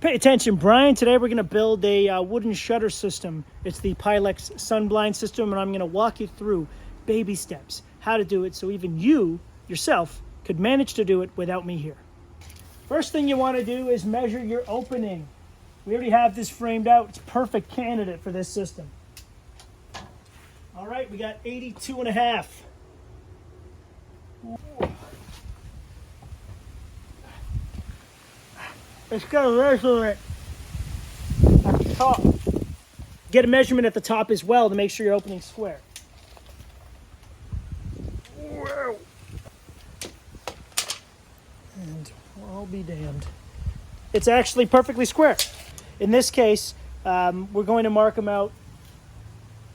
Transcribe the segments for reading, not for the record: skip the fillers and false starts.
Pay attention, Brian. Today we're going to build a wooden shutter system. It's the Pylex sunblind system, and I'm going to walk you through baby steps, how to do it so even you, yourself, could manage to do it without me here. First thing you want to do is measure your opening. We already have this framed out. It's a perfect candidate for this system. All right, we got 82.5. Let's go measure it at the top. Get a measurement at the top as well to make sure your opening's square. Whoa. And I'll be damned. It's actually perfectly square. In this case, we're going to mark them out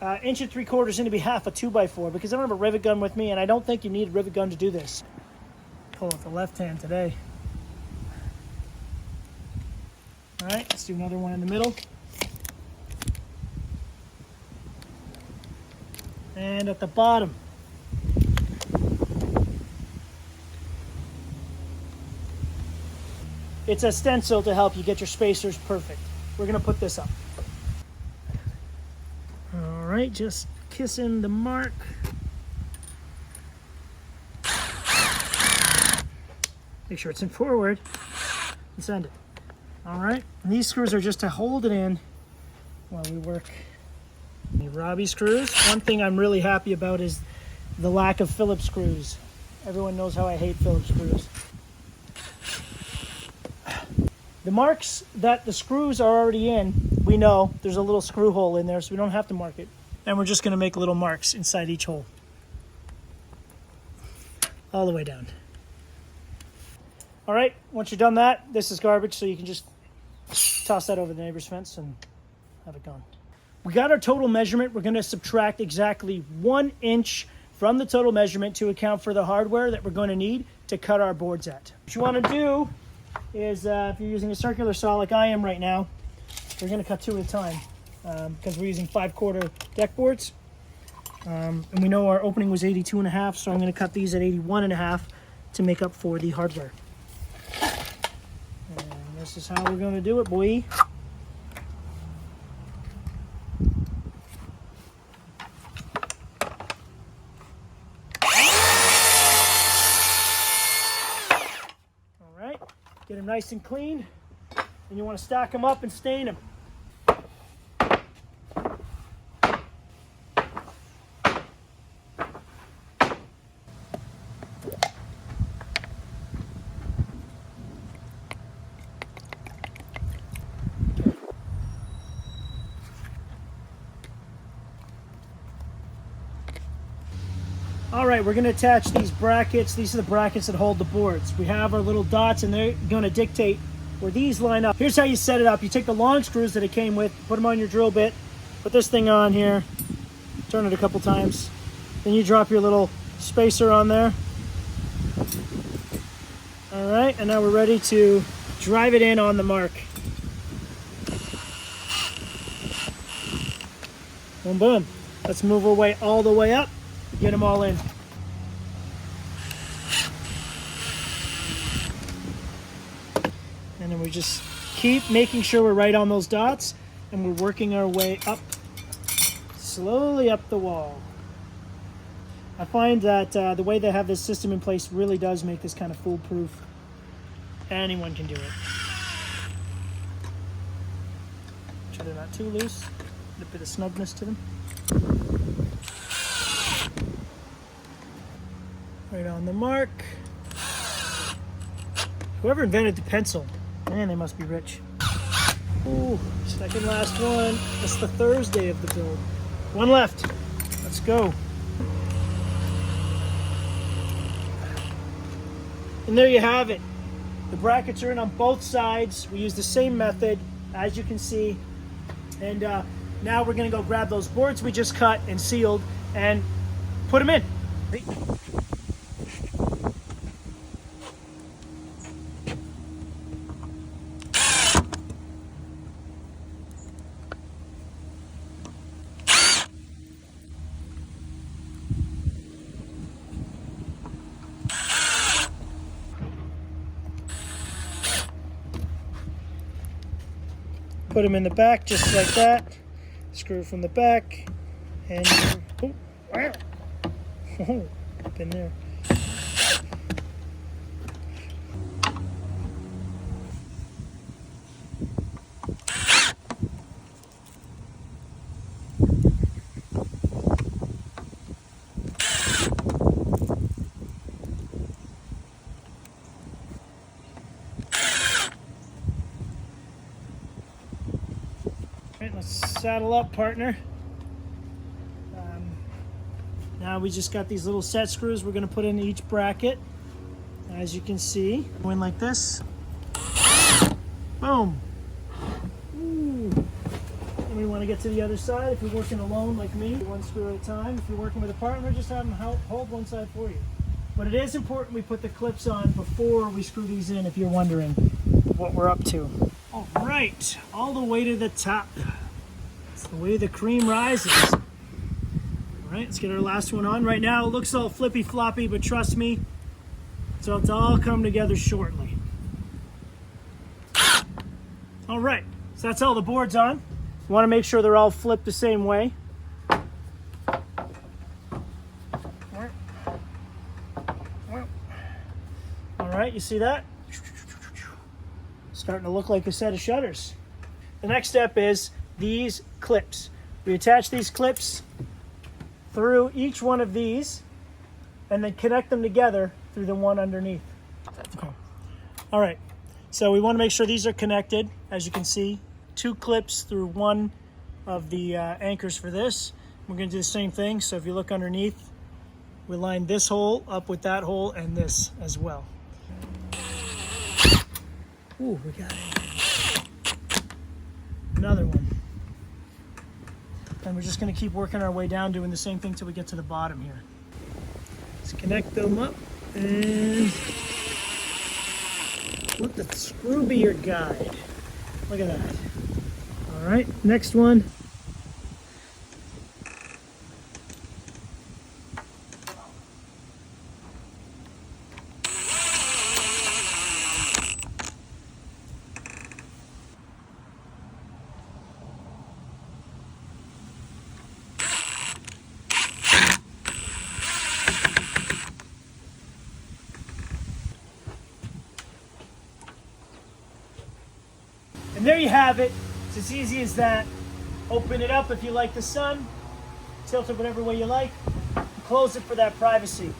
1 3/4 inches into be half a 2x4 because I don't have a rivet gun with me, and I don't think you need a rivet gun to do this. Pull out the left hand today. All right, let's do another one in the middle. And at the bottom. It's a stencil to help you get your spacers perfect. We're gonna put this up. All right, just kissing the mark. Make sure it's in forward and send it. All right, and these screws are just to hold it in while we work. The Robbie screws. One thing I'm really happy about is the lack of Phillips screws. Everyone knows how I hate Phillips screws. The marks that the screws are already in, we know there's a little screw hole in there, so we don't have to mark it. And we're just gonna make little marks inside each hole. All the way down. All right, once you're done that, this is garbage, so you can just toss that over the neighbor's fence and have it gone. We got our total measurement. We're gonna subtract exactly 1 inch from the total measurement to account for the hardware that we're gonna need to cut our boards at. What you wanna do is, if you're using a circular saw like I am right now, we're gonna cut 2 at a time because we're using 5/4 deck boards. And we know our opening was 82.5, so I'm gonna cut these at 81.5 to make up for the hardware. And this is how we're gonna do it, boy. Get them nice and clean, and you want to stack them up and stain them. All right, we're going to attach these brackets. These are the brackets that hold the boards. We have our little dots, and they're going to dictate where these line up. Here's how you set it up. You take the long screws that it came with, put them on your drill bit, put this thing on here, turn it a couple times. Then you drop your little spacer on there. All right, and now we're ready to drive it in on the mark. Boom, boom. Let's move our way all the way up. Get them all in. And then we just keep making sure we're right on those dots, and we're working our way up, slowly up the wall. I find that the way they have this system in place really does make this kind of foolproof. Anyone can do it. Make sure they're not too loose. Get a bit of snugness to them. Right on the mark. Whoever invented the pencil, man, they must be rich. Ooh, second last one. That's the Thursday of the build. One left. Let's go. And there you have it. The brackets are in on both sides. We use the same method, as you can see. And now we're gonna go grab those boards we just cut and sealed and put them in. put them in the back just like that. Screw from the back, and oh, wow. Oh, up in there. Right, let's saddle up, partner. Now we just got these little set screws we're going to put in each bracket. As you can see, go in like this. Boom. Ooh. And we want to get to the other side. If you're working alone like me, one screw at a time. If you're working with a partner, just have them hold one side for you. But it is important we put the clips on before we screw these in, if you're wondering what we're up to. All right, all the way to the top. It's the way the cream rises. All right, let's get our last one on. Right now it looks all flippy floppy, but trust me, so it's all come together shortly. All right, so that's all the boards on. You want to make sure they're all flipped the same way. All right, you see that? Starting to look like a set of shutters. The next step is these clips. We attach these clips through each one of these and then connect them together through the one underneath. Okay. All right, so we want to make sure these are connected. As you can see, 2 clips through one of the anchors for this. We're going to do the same thing. So if you look underneath, we line this hole up with that hole and this as well. Ooh, we got another one. And we're just going to keep working our way down, doing the same thing till we get to the bottom here. Let's connect them up and let the screw be your guide. Look at that. All right, next one. And there you have it. It's as easy as that. Open it up if you like the sun. Tilt it whatever way you like. Close it for that privacy.